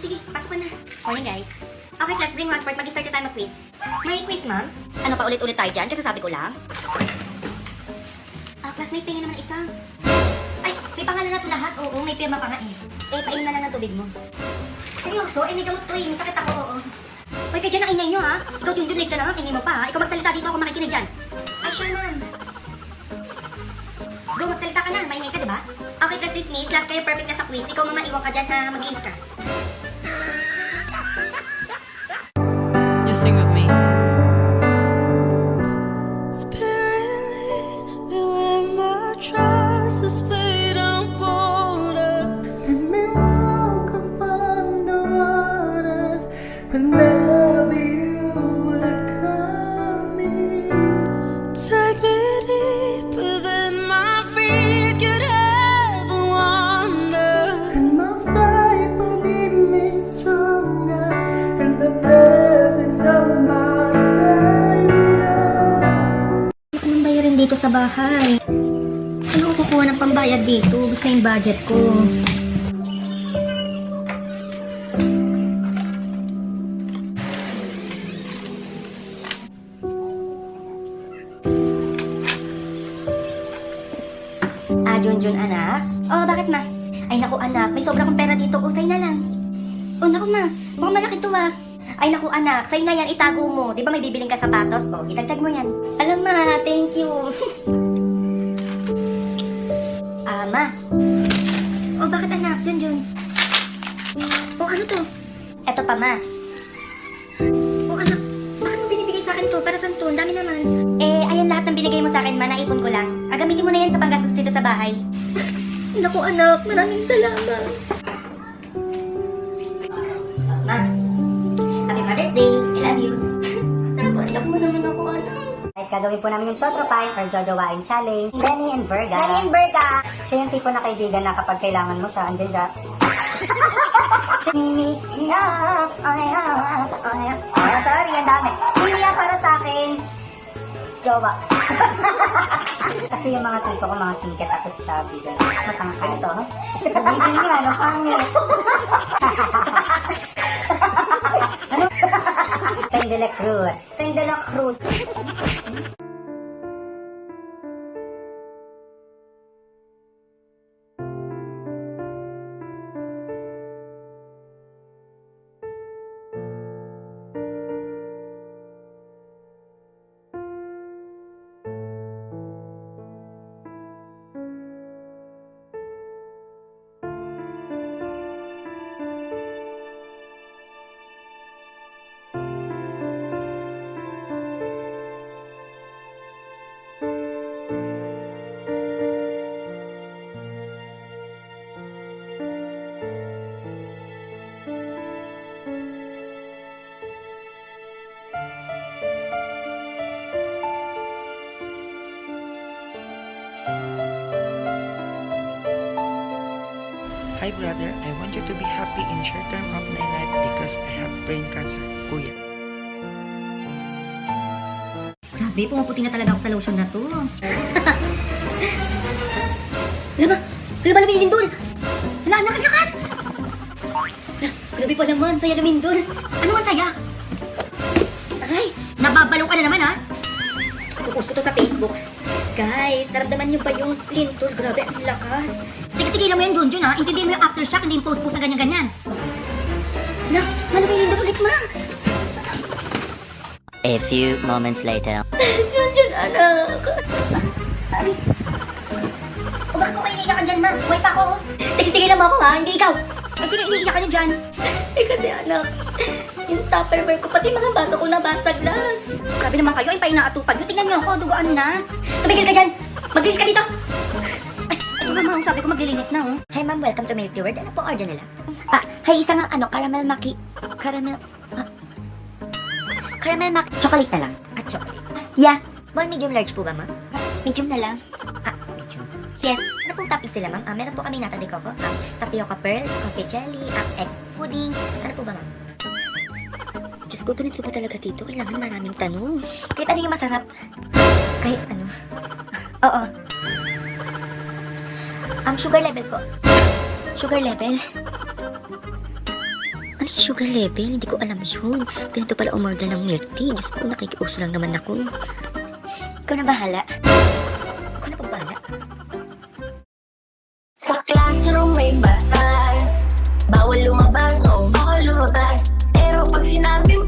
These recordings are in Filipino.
Sige, pasok ka na. Morning, guys. Okay, class, bring one part. Mag-start na tayo mag-quiz. May quiz, ma'am? Ano pa ulit-ulit tayo dyan? Kasi sabi ko lang. Classmate, tingin naman isa. Ay, may pangalan na ito lahat. Oo, may pirma pa nga eh. Painom na lang ng tubig mo. Seryoso? May gamot to eh. May sakit ako, oo. Hoy, kayo dyan ang ingay nyo, ha? Ikaw yung late ka na lang. Ingay mo pa, ha? Ikaw magsalita dito, ako makikinig dyan. Ay, sure, ma'am. Go, magsalita ka na. Maingay ka, diba? Okay, class dismiss. Lahat kayo perfect na sa quiz. Ikaw mama, iwan ka dyan, ha? Mag-iis ka. You sing with me. And never you would come in. Take me deeper than my feet could ever wander. And my faith will be made stronger in the presence of my Savior. Anong bayarin dito sa bahay? Ano ko kukuha ng pambayad dito? Gusto yung budget ko. Junjun, anak? Oh, bakit ma? Ay naku anak, may sobra kong pera dito. Sa'yo na lang. Naku ma, mukhang malaki to ah. Ay naku anak, sa'yo na yan, itago mo. Di ba may bibiling ka sapatos? Idagdag mo yan. Alam ma, thank you. Ma. Bakit anak? Junjun. Ano to? Eto pa ma. Anak, bakit mo binibigay sa akin to? Para saan to? Ang dami naman. Ayan lahat ng binigay mo sa akin, ma. Naipon ko lang. Gamitin mo na yan sa panggastos dito sa bahay. Naku anak, maraming salamat. Ma, happy Mother's Day. I love you. Napandak mo naman ako, anak. Guys, gagawin po namin yung Totropine or Jojowain Challenge. Lenny and Berga. Lenny and Berga! Siya yung tipo na kaibigan na kapag kailangan mo siya, andyan siya. Mimi, sorry, ang dami. Mimi, para sa akin. Jowa. Kasi yung mga tipo ko, mga singket tapos chubby. Matangka ito. Bigyan niya, ano pangit. Ano? Saint de la Cruz. Saint de la Cruz. Hi brother, I want you to be happy in short term of my life because I have brain cancer, kuya. Grabe, pumuputi na talaga ako sa lotion na to. Alam ba? Kaya ba namin Lindol? Wala, anak, ang lakas! Grabe pa naman, saya namin Lindol. Ano ang saya? Aray, nababalo ka na naman ha? Pupost ko to sa Facebook. Guys, naramdaman niyo ba yung Lindol? Grabe, ang lakas. Tigilan mo yan, Junjun ha? Intindihin mo yung aftershock, hindi yung post-post na ganyan-ganyan. Na, malamay Lindol ulit ma. A few moments later. Junjun, anak. Ay. Bakit mo kayo iniiyak ka dyan, ma? Buhay pa ako. Tigilan mo ako ha, hindi ikaw. Ay, sino iniiyak ka niyo dyan? Kasi anak, yung tupperware ko, pati mga baso ko nabasag lang. Sabi naman kayo, ay pa inaatupag. Yung tingnan niyo ako, dugaan na. Tumigil ka dyan. Maglinis ka dito. Ay, ito ma'am, sabi ko maglilinis na, oh. Hi ma'am, welcome to Milky World. Ano po order nila? Hi, isang caramel maki... Caramel maki... Chocolate na lang. Chocolate. Yeah. Small, medium, large po ba, ma'am? Medium na lang. Medium. Yes. Ano pong toppings sila, ma'am? Meron po kami nata de coco, tapioca pearl, coffee jelly, egg pudding. Ano po ba, ma'am? Diyos ko, ganito ba talaga dito? Kailangan maraming tanong. Kahit ano yung masarap. Kahit ano. Oo. Sugar level po. Sugar level? Ano yung sugar level? Hindi ko alam yun. Ganito pala umorder ng milk tea. Diyos ko, nakikiuso lang naman ako. Ikaw na bahala. Ikaw na pagbahala. Sa classroom may batas, bawal lumabas o bawal lumabas. Pero pag sinabing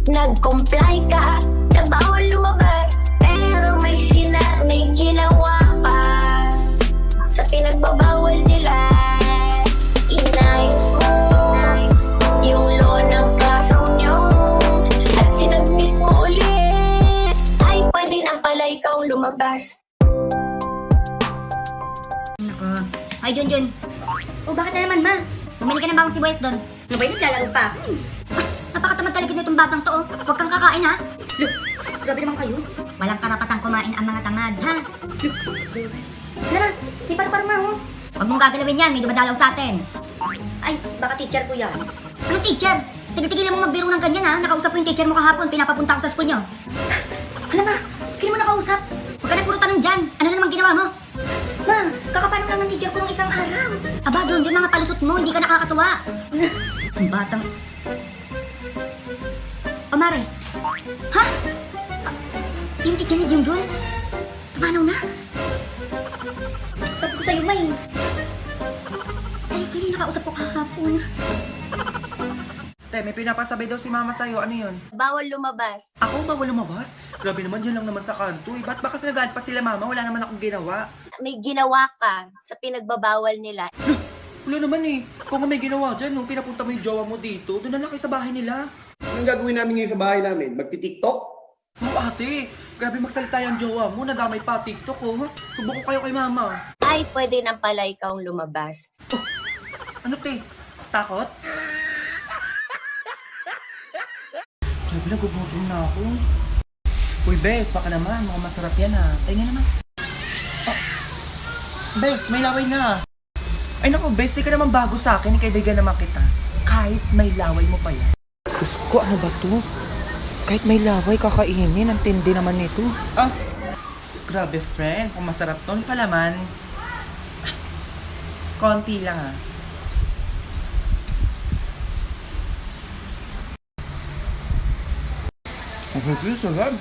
nag-comply ka na bawal lumabas, pero may ginawa pa sa pinagbabawal nila. Inayos mo yung law ng classroom nyo at sinabit mo ulit, ay pwede na pala ikaw lumabas. Nako. Ay, Junjun. O, bakit na naman, ma? Bumili ka ng bawang sibuyas doon. Ano ba yun? Naglalaro pa. Napakatamad talaga nitong batang to, oh. Huwag kang kakain, ha? Look, grabe naman kayo. Walang karapatang kumain ang mga tamad, ha? Look. Tara, di parang ma, oh. Huwag mong gagalawin yan, may dumadalaw sa atin. Ay, baka teacher ko yan. Anong teacher? Tigil-tigilan mo magbiro ng ganyan, ha? Nakausap ko yung teacher mo kahapon, pinapapunta ko sa school nyo. Alam ma, hindi mo nakausap. Huwag ka na puro tanong dyan. Ano na namang ginawa mo? Ma, kakapanong lang ng teacher ko nung isang araw. Aba, Junjun, mga palusot mo, hindi ka nakakatuwa. Ang batang... O, Mare. Ha? Yung teacher ni Junjun? Pumanaw na? Sabi ko sa'yo, May. Ay, sino yung nakausap ko kahapon? Te, may pinapasabay daw si mama sa'yo. Ano yun? Bawal lumabas. Ako bawal lumabas? Grabe naman, dyan lang naman sa kanto eh. Ba't ba kasi nagalit pa sila mama? Wala naman akong ginawa. May ginawa ka sa pinagbabawal nila. Wala naman eh. Kung may ginawa dyan, nung pinapunta mo yung jowa mo dito, doon na lang kayo sa bahay nila. Anong gagawin namin ngayon sa bahay namin? Magti-TikTok? Oh, ate, grabe magsalita yung jowa mo. Nadamay pa TikTok oh. Subuko kayo kay mama. Ay, pwede na pala ikaw lumabas. Ano te? Takot? Grabe, nagugutom na ako. Uy, Bes, baka naman. Mukhang masarap yan ha. Tingnan naman. Oh. Bes, may laway na. Ay naku, Bes, di ka naman bago sa akin. Kaibigan naman kita. Kahit may laway mo pa yan. Diyos ko, ano ba to? Kahit may laway, kakainin. Ang tindi naman nito. Ah, grabe friend. Kung masarap to, palaman. Konti lang ah. Ang sarap.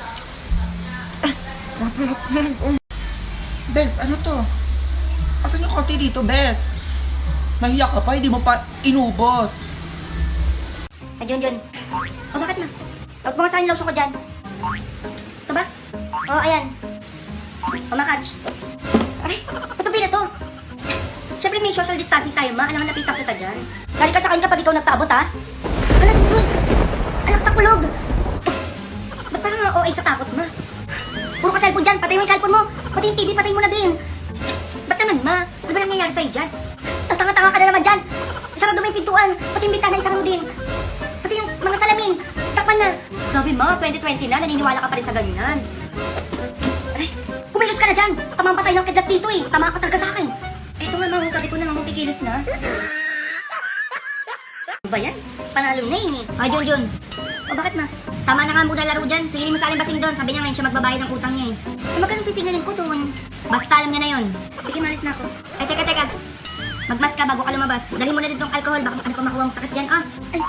Bes, ano to? Asan yung konti dito, Bes? Mahiya ka pa, hindi mo pa inubos. Ay, Junjun. O, bakit ma? Huwag mo masahin lotion ko dyan. Ito ba? O, ayan. O, makatch. Ay, patubi na to. Siyempre may social distancing tayo, ma. Alam mo, napitap kita dyan. Dali ka sa akin kapag ikaw nagpaabot, ha? Ala, Junjun. Alak sa kulog. Ba't parang nga OA sa takot, ma? Puro ka cellphone dyan. Patay mo yung cellphone mo. Pati yung TV, patay mo na din. Ba't naman, ma? Ano ba nangyayari sa'yo dyan? Tatanga-tanga ka na naman dyan. Isarado mo yung pintuan. Pati yung bintana, isarado din. Pati yung mga salamin. Takpan na. Grabe, ma. 2020 na. Naniniwala ka pa rin sa ganyan. Ay, kumilos ka na dyan. Tamang patay ng kidlat dito eh. Tama ka talaga sa akin. Eto nga, ma. Sabi ko na nga, kikilos na. Ano ba yan? Panalo na eh. Ay, Junjun. O, bakit, ma? Tama na nga muna laro dyan. Sige mo sa basing doon. Sabi niya ngayon siya magbabayad ng utang niya eh. Magkano sisingalin ko doon? Basta alam niya na yun. Sige, malis na ako. Ay, teka. Magmas ka bago ka lumabas. Dali mo na din tong alcohol. Baka ano pa makuha mong sakit dyan. Ah, ay.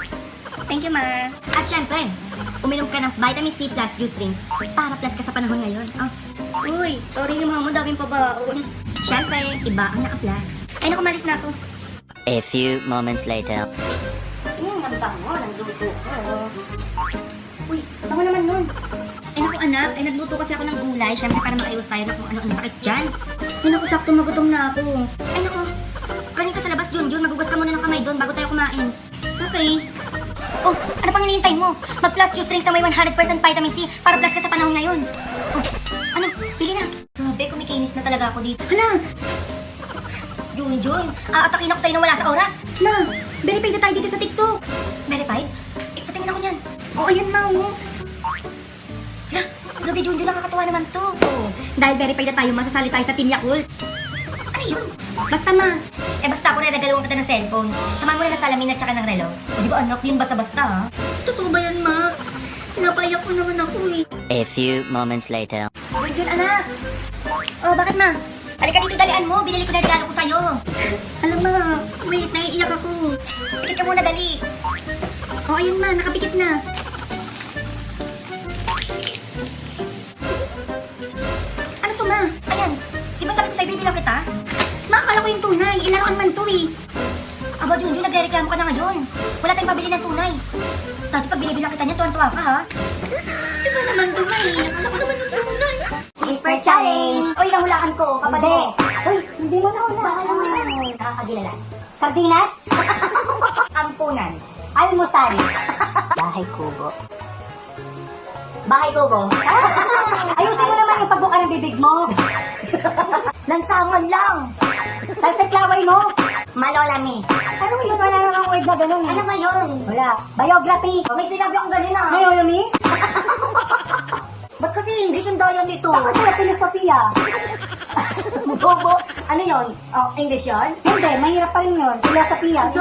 Thank you, ma. At syempre, uminom ka ng vitamin C plus juice drink. Para plus ka sa panahon ngayon. Ah. Uy, sorry mo. Daming pabaon. Syempre, iba ang naka-plus. Ay, naku, malis na ako. A few moments later. Ang bango. Nagluto ko. Uy, bango naman nun. Ay naku anak, ay nagluto kasi ako ng gulay. Siyempre para makaiwas tayo na kung ano ang sakit dyan. Ay naku, sakto magutom na ako. Ay naku, kanin ka sa labas, Junjun. Magugas ka muna ng kamay doon bago tayo kumain. Okay. Oh, ano pang hinihintay mo? Mag-plus juice drinks na may 100% vitamin C para plus ka sa panahon ngayon. Oh, ano? Pili na. Grabe, kumikinis na talaga ako dito. Hala! Junjun, aatakin ako sa'yo na wala sa oras. Na, verified na tayo dito sa TikTok. Verified? Patingin ako niyan. Oo, ayun na, oh. Hala, grabe, Junjun, nakakatawa naman to. Oh, dahil verified na tayo, masasali tayo sa Team Yakult. Ano yun? Basta ma. Basta ako regalawang kita ng cellphone. Samahan mo na ng salamin at saka ng relo. O di ba anak, yun basta-basta ha? Totoo ba yan, ma? Napayak ko naman ako eh. A few moments later. Junjun, anak. Oh, bakit ma? Halika dito, dalian mo. Binili ko na regalo ko sa'yo. Alam mo, wait, naiiyak ako. Pikit ka muna, dali. O, ayun ma, nakapikit na. Ano to ma? Ayan, di ba sabi ko sa'yo, bibilang kita? Ma, akala ko yung tunay. Ilaruan man to eh. Aba, Junjun, nagre-reklamo ka na ngayon. Wala tayong pabili ng tunay. Dati pag binibilang kita niya, tuwan-tuwa ka ha? Di ba naman tunay? Akala ko naman yung tunay. For challenge. Uy, nahulaan ko, kapatid. Uy, hindi mo nahula. Baka naman. Nakakagilala. Sardinas? Ampunan. Almusal. Bahay kubo. Bahay kubo. Ayusin mo naman yung pagbuka ng bibig mo. Lansangan lang. Talsik laway mo. Malolami. Ano yun? Wala namang word na gano'n eh. Ano ba yun? Wala. Biography. May sinabi akong ganun ah. Biology? Ba't kasi English yung dayan nito? Bakit wala filosofiya? Bobo. Ano yun? Oh, English yun? Hindi, mahirap pa rin yun. Filosofiya.